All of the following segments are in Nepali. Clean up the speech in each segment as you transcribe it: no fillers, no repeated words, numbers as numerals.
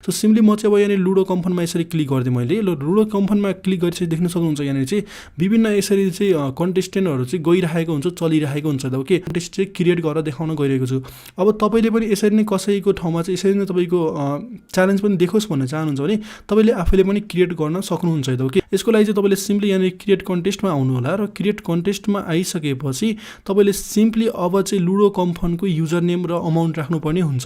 सो सिम्पली म चाहिँ अब यहाँनिर लुडो कम्फनमा यसरी क्लिक गरिदिएँ मैले। लुडो कम्फनमा क्लिक गरेपछि देख्न सक्नुहुन्छ यहाँनिर चाहिँ विभिन्न यसरी चाहिँ कन्टेस्टेन्टहरू चाहिँ गइरहेको हुन्छ, चलिरहेको हुन्छ। ओके, कन्टेस्ट चाहिँ क्रिएट गरेर देखाउन गइरहेको छु। अब तपाईँले पनि यसरी नै कसैको ठाउँमा चाहिँ यसरी नै तपाईँको च्यालेन्ज पनि देखोस् भन्न चाहनुहुन्छ भने तपाईँले आफैले पनि क्रिएट गर्न सक्नुहुन्छ। ओके, यसको लागि चाहिँ तपाईँले सिम्पली यहाँनिर क्रिएट कन्टेस्टमा आउनु होला र क्रिएट कन्टेस्टमा आइसकेपछि तपाईँले सिम्पली अब चाहिँ लुडो कम्फनको युजर नेम र अमाउन्ट राख्नुपर्ने हुन्छ।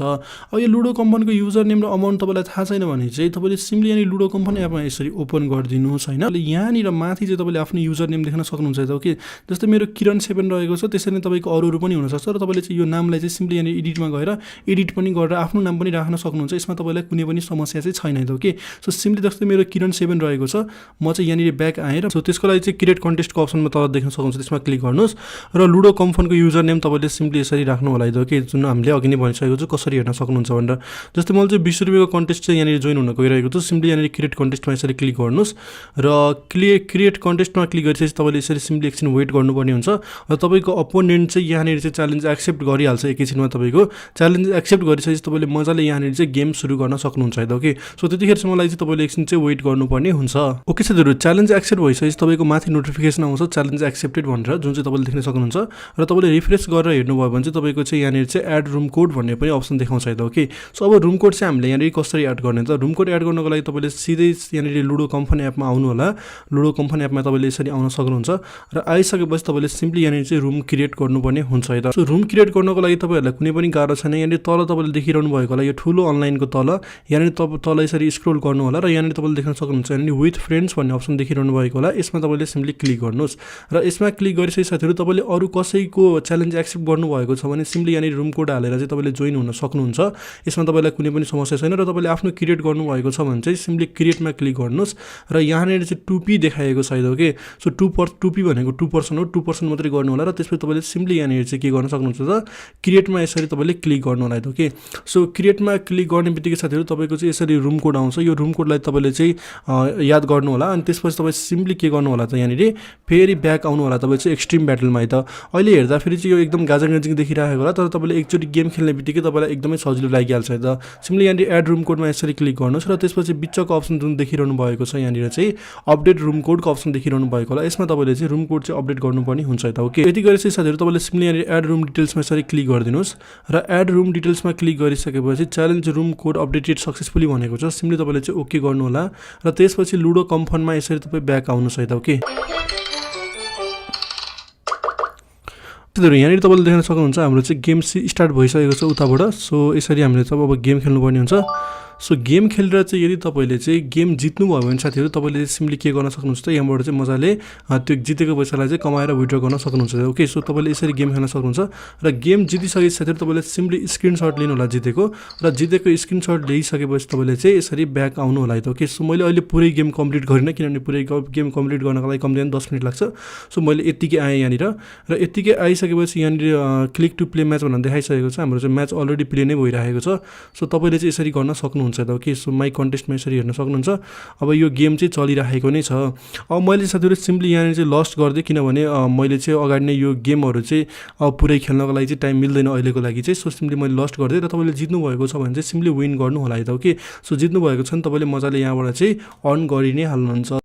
अब यो लुडो कम्फनको युजर नेम र अमाउन्ट तपाईँलाई थाहा छैन भने चाहिँ तपाईँले सिम्पली यहाँनिर लुडो कम्फन एपमा यसरी ओपन गरिदिनुहोस् होइन। यहाँनिर माथि चाहिँ तपाईँले आफ्नो युजर नेम देख्न सक्नुहुन्छ। ओके, जस्तै मेरो किरण 7 रहेको छ, त्यसरी नै तपाईँको अरू पनि हुनसक्छ र तपाईँले चाहिँ यो नामलाई चाहिँ सिम्पली यहाँनिर एडिटमा गएर एडिट पनि गरेर आफ्नो नाम पनि राख्न सक्नुहुन्छ। यसमा तपाईँलाई कुनै पनि समस्या चाहिँ छैन। ओके, सो सिम्पली जस्तै मेरो किरण 7 रहेको छ, म चाहिँ यहाँनिर ब्याक आएर सो त्यसको लागि चाहिँ क्रिएट कन्टेस्टको अप्सनमा तल देख्न सक्नुहुन्छ, त्यसमा क्लिक गर्नुहोस् र लुडो कम्फनको युजर नेम तपाईँले सिम्पली यसरी राख्नु होला। ओके, जुन हामीले अघि नै भनिसकेको छु कसरी हेर्न सक्नुहुन्छ भनेर। जस्तै मैले चाहिँ 20 रुपियाँको कन्टेस्ट चाहिँ यहाँनिर जोइन हुन गइरहेको छु। सिम्पली यहाँनिर क्रिएट कन्टेस्टमा यसरी क्लिक गर्नुहोस् र क्रिएट कन्टेस्टमा क्लिक गरेपछि तपाईँले यसरी सिम्पली एकछिन वेट गर्नुपर्ने हुन्छ र तपाईँको अपोनेन्ट चाहिँ यहाँनिर चाहिँ च्यालेन्ज एक्सेप्ट गरिहाल्छ। एकैछिनमा तपाईँको च्यालेन्ज एक्सेप्ट गरिसकेपछि तपाईँले मजाले यहाँनिर चाहिँ गेम सुरु गर्न सक्नुहुन्छ। ओके, सो त्यतिखेरसम्मलाई चाहिँ तपाईँले एकछिन चाहिँ वेट गर्नुपर्ने हुन्छ। ओके साथीहरू, च्यालेन्ज एक्सेप्ट भइसकेपछि तपाईँको माथि नोटिफिकेसन आउँछ च्यालेन्ज एक्सेप्टेड भनेर, जुन चाहिँ तपाईँले देख्न सक्नुहुन्छ र तपाईँले रिफ्रेस गरेर हेर्नुभयो भने चाहिँ तपाईँको चाहिँ यहाँनिर चाहिँ एड रुम कोड भन्ने पनि अप्सन देखाउँछ। ओके, सो अब रुम कोड चाहिँ हामीले यहाँनिर कसरी एड गर्ने त? रुम कोड एड गर्नको लागि तपाईँले सिधै यहाँनिर लुडो कम्फन एपमा आउनु होला। लुडो कम्फन एपमा तपाईँले यसरी आउन सक्नुहुन्छ र आइसकेपछि तपाईँले सिम्पली यहाँनिर चाहिँ रुम क्रिएट गर्नुपर्ने हुन्छ है त। सो रुम क्रिएट गर्नको लागि तपाईँहरूलाई कुनै पनि गाह्रो छैन। यहाँनिर तल तपाईँले देखिरहनु भएको होला यो ठुलो अनलाइनको तल यहाँनिर तल यसरी स्क्रोल गर्नु होला र यहाँनिर तपाईँले देख्न सक्नुहुन्छ यहाँनिर विथ फ्रेन्ड्स भन्ने अप्सन देखिरहनु भएको होला। यसमा तपाईँले सिम्पली क्लिक गर्नुहोस् र यसमा क्लिक गरिसकेपछि साथीहरू तपाईँले अरू कसैको च्यालेन्ज एक्सेप्ट गर्नुभएको छ भने सिम्पली यहाँनिर रुम कोड हालेर चाहिँ तपाईँले जोइन हुन सक्नुहुन्छ। यसमा तपाईँलाई कुनै पनि समस्या छैन र तपाईँले आफ्नो क्रिएट गर्नुभएको छ भने चाहिँ सिम्पली क्रिएटमा क्लिक गर्नुहोस् र यहाँनिर चाहिँ टुपी देखाएको छ। ओके, सो टुपी भनेको 2% हो, 2% मात्रै गर्नु होला र त्यसपछि तपाईँले सिम्पली यहाँनिर चाहिँ के गर्न सक्नुहुन्छ त क्रिएटमा यसरी तपाईँले क्लिक गर्नु होला। ओके, सो क्रिएटमा क्लिक गर्ने बित्तिकै साथीहरू तपाईँको चाहिँ यसरी रुम कोड आउँछ। यो रुम कोडलाई तपाईँले चाहिँ याद गर्नु होला अनि त्यसपछि तपाईँ सिम्पली के गर्नु होला त यहाँनिर फेरि ब्याक आउनु होला तपाईँ चाहिँ एक्सट्रिम ब्याटलमा है त। अहिले हेर्दाखेरि चाहिँ यो एकदम गाजाङ देखिरहेको होला तर तपाईँले एकचोटि गेम खेल्ने बित्तिकै तपाईँलाई एकदमै सजिलो लागिहाल्छ है त। सिम्पली यहाँनिर एड रुम कोडमा यसरी क्लिक गर्नुहोस् र त्यसपछि बिचको अप्सन जुन देखिरहनु भएको छ यहाँनिर चाहिँ अपडेट रुम कोडको अप्सन देखिरहनु भएको होला। यसमा तपाईँले चाहिँ रुम कोड चाहिँ अपडेट गर्नुपर्ने हुन्छ है त। ओके, यति गरेपछि साथीहरू तपाईँले सिम्पली यहाँनिर एड रुम डिटेल्समा यसरी क्लिक गरिदिनुहोस् र एड रुम डिटेल्समा क्लिक गरिसकेपछि challenge room code updated successfully भनेको छ। सिम्पली तपाईँले चाहिँ ओके गर्नु होला र त्यसपछि लुडो कम्फनमा यसरी तपाईँ ब्याक आउनुहोस् है त। ओके, यहाँनिर तपाईँले देख्न सक्नुहुन्छ हाम्रो चाहिँ गेम स्टार्ट भइसकेको छ उताबाट। सो यसरी हामीले चाहिँ अब गेम खेल्नुपर्ने हुन्छ। सो गेम खेलेर चाहिँ यदि तपाईँले चाहिँ गेम जित्नुभयो भने साथीहरू तपाईँले सिम्पली के गर्न सक्नुहुन्छ त यहाँबाट चाहिँ मजाले त्यो जितेको पैसालाई चाहिँ कमाएर विड्र गर्न सक्नुहुन्छ। ओके, सो तपाईँले यसरी गेम खेल्न सक्नुहुन्छ र गेम जितिसकेपछि साथीहरू तपाईँले सिम्पली स्क्रिनसट लिनु होला जितेको र जितेको स्क्रिनसट ल्याइसकेपछि तपाईँले चाहिँ यसरी ब्याक आउनु होला है त। ओके, सो मैले अहिले पुरै गेम कम्प्लिट गरिनँ किनभने पुरै गेम कम्प्लिट गर्नको लागि कम्ती 10 मिनट लाग्छ। सो मैले यत्तिकै आएँ यहाँनिर र यत्तिकै आइसकेपछि यहाँनिर क्लिक टु प्ले म्याच भनेर देखाइसकेको छ। हाम्रो चाहिँ म्याच अलरेडी प्ले नै भइरहेको छ। सो तपाईँले चाहिँ यसरी गर्न सक्नुहुन्छ। ओके, सो माई कन्टेस्टमा यसरी हेर्न सक्नुहुन्छ। अब यो गेम चाहिँ चलिरहेको नै छ। अब मैले साथीहरू सिम्पली यहाँनिर चाहिँ लस्ट गरिदिएँ किनभने मैले चाहिँ अगाडि नै यो गेमहरू चाहिँ पुरै खेल्नको लागि चाहिँ टाइम मिल्दैन अहिलेको लागि चाहिँ। सो सिम्पली मैले लस्ट गरिदिएँ र तपाईँले जित्नु भएको छ भने चाहिँ सिम्पली विन गर्नु होला है त। ओके, सो जित्नु भएको छ भने तपाईँले मजाले यहाँबाट चाहिँ अर्न गरि नै हाल्नुहुन्छ।